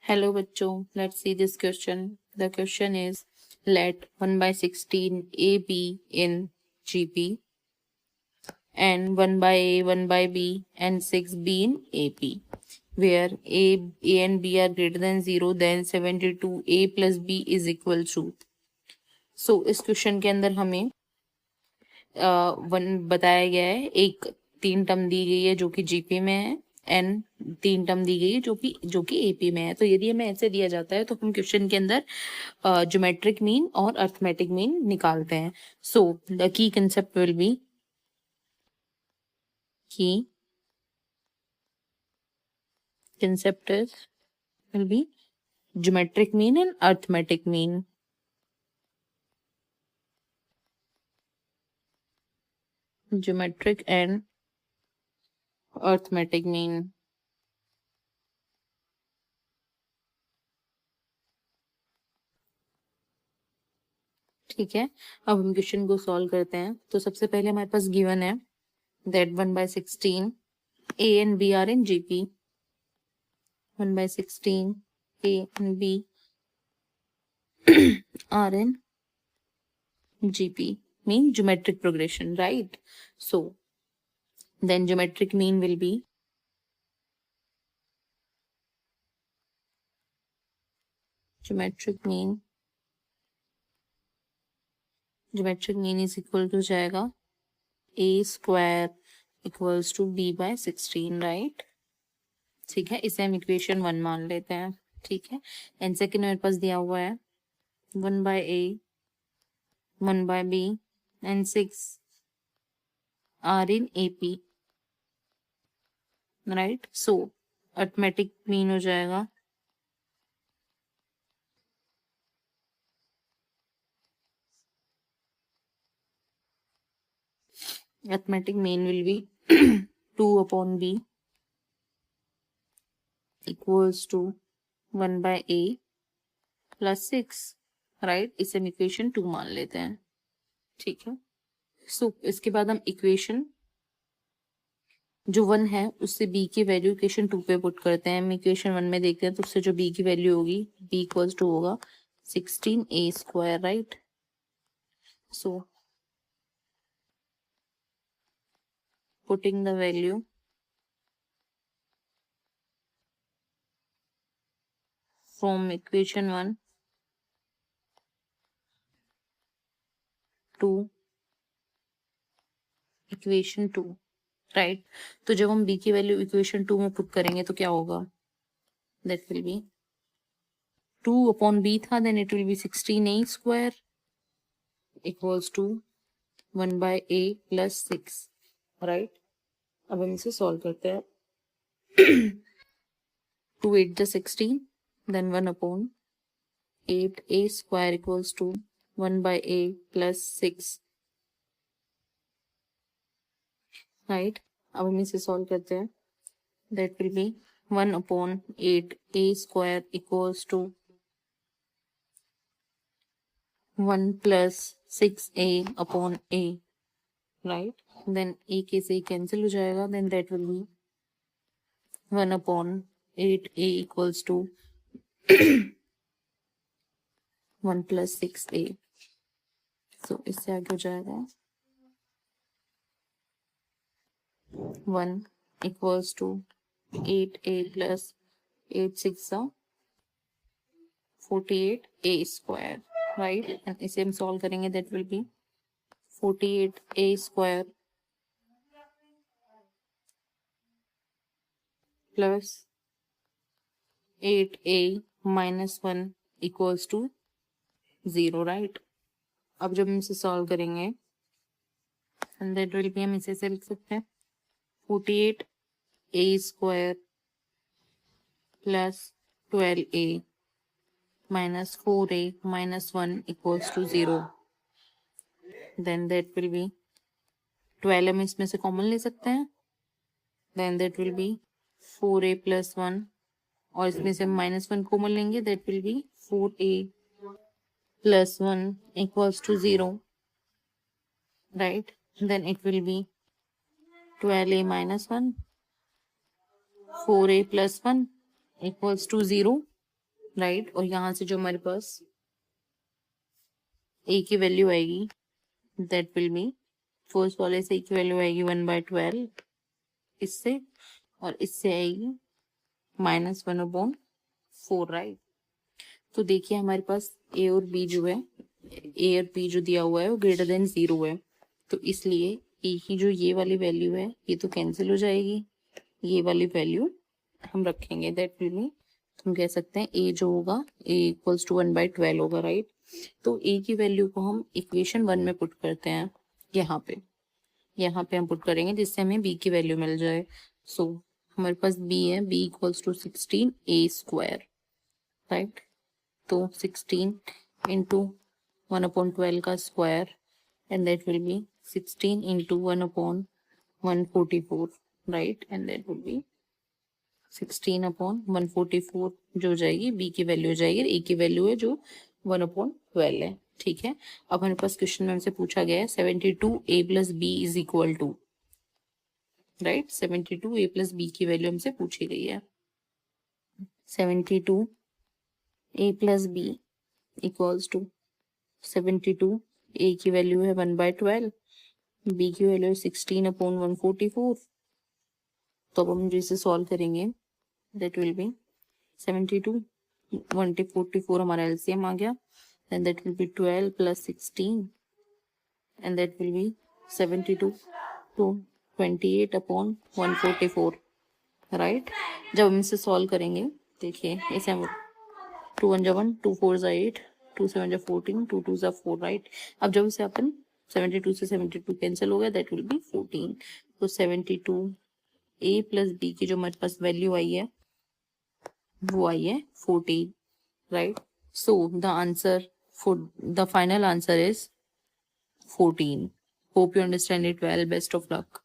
Hello बच्चों, let's see this question. The question is, let 1 by 16 A be in GP and 1 by A, 1 by B and 6 be in AP, where A and B are greater than 0, then 72 A plus B is equal to. So इस question के अंदर हमें one बताया गया है, एक 3 term दी गई है जो कि जीपी में है, एन 3 टर्म दी गई है जो कि एपी में है। तो यदि हमें ऐसे दिया जाता है तो हम क्वेश्चन के अंदर ज्योमेट्रिक मीन और अर्थमेटिक मीन निकालते हैं। So the key concept will be की concept will be geometric mean and arithmetic mean. Geometric and arithmetic mean. ठीक है, अब हम क्वेश्चन को सॉल्व करते हैं। तो सबसे पहले हमारे पास गिवन है that 1 by 16 A and B are in GP. 1 by 16 A and B are in GP, mean geometric progression, right? So then geometric mean will be geometric mean is equal to जाएगा A square equals to B by 16, right? ठीक है, इसे हम equation 1 मान लेते हैं। ठीक है, एंड सेकेंड मेरे पास दिया हुआ है 1 by A, 1 by B and 6 are in AP, right? So arithmetic mean हो जाएगा arithmetic mean will be 2 upon B equals to 1 by A plus 6, right? इसे हम इक्वेशन 2 मान लेते हैं। ठीक है, सो इसके बाद हम इक्वेशन जो 1 है उससे B की वैल्यू इक्वेशन 2 पे पुट करते हैं। हम इक्वेशन 1 में देखते हैं तो उससे जो B की वैल्यू होगी B इक्वल्स टू होगा 16A square, right? So putting the value from equation 1 to equation 2, right? तो जब हम b की वैल्यू इक्वेशन 2 में पुट करेंगे तो क्या होगा? that will be 2 upon b था, then it will be 16a square equals to 1 by a plus 6, right? अब हम इसे सॉल्व करते हैं। 2 8 the 16, then 1 upon 8a square equals to 1 by a plus 6, right? अब हम इसे सॉल्व करते हैं। that will be 1 upon 8a square equals to 1 plus 6a upon a, right? then a के से cancel हो जाएगा, then that will be 1 upon 8a equals to 1 plus 6a. so इससे आगे हो जाएगा 1 equals to 8a plus 8 6 48a square, right? and इसे हम सॉल्व करेंगे, that will be 48a square plus 8a minus 1 equals to 0, right? अब जब हम इसे सॉल्व करेंगे and that will be, हम इसे ऐसे लिख सकते हैं 48a square plus 12a minus 4a minus 1 equals to 0, then that will be 12 हम इसमें से कॉमन ले सकते हैं, then that will be 4a plus 1 और इसमें से माइनस 1 कॉमन लेंगे, that will be 4a plus 1 equals to 0, right? then it will be 12a minus 1, 4a plus 1 equals to 0, right. और यहाँ से जो हमारे पास ए की वैल्यू आएगी दैट विल बी, फर्स्ट वाले से ए की वैल्यू आएगी 1/12 इससे, और इससे आएगी -1/4, राइट। तो देखिए हमारे पास ए और बी जो है, ए और बी जो दिया हुआ है वो ग्रेटर देन 0 है, तो इसलिए ए की जो ये वाली वैल्यू है ये तो कैंसिल हो जाएगी, ये वाली वैल्यू हम रखेंगे, दैट विल बी, हम कह सकते हैं ए जो होगा ए इक्वल्स टू 1/12 होगा, राइट। तो ए की वैल्यू को हम इक्वेशन 1 में पुट करते हैं, यहाँ पे हम पुट करेंगे जिससे हमें बी की वैल्यू मिल जाए। सो हमारे पास बी है, B equals to 16a², right. तो 16 इंटू 1/12 का square and that will be 16 into 1/144, right, and that will be 16/144 जो हो जाएगी, बी की वैल्यू हो जाएगी, ए की वैल्यू है जो 1/12 है, ठीक है। अब हमारे पास क्वेश्चन में हमसे पूछा गया है 72a + b is equal to, right, 72a + b की वैल्यू हमसे पूछी गई है। 72a + b equals to 72, a की वैल्यू है 1/12, b की वैल्यू है 16/144। तो अब हम जिसे सॉल्व करेंगे दैट विल बी 72 144 हमारा एलसीएम आ गया, and that will be 12 plus 16 and that will be 72 to 28/144, right. जब हम इसे सॉल्व करेंगे देखिए इसे हम 2 1 = 1, 2 4 = 8, 2 7 = 14, 2 2 = 4, राइट। अब जब इसे अपन 72 से 72 कैंसिल हो गया दैट विल बी 14। तो 72a + b की जो हमारे पास वैल्यू आई है वो आई है 14, right? So the final answer is 14. Hope you understand it well. Best of luck.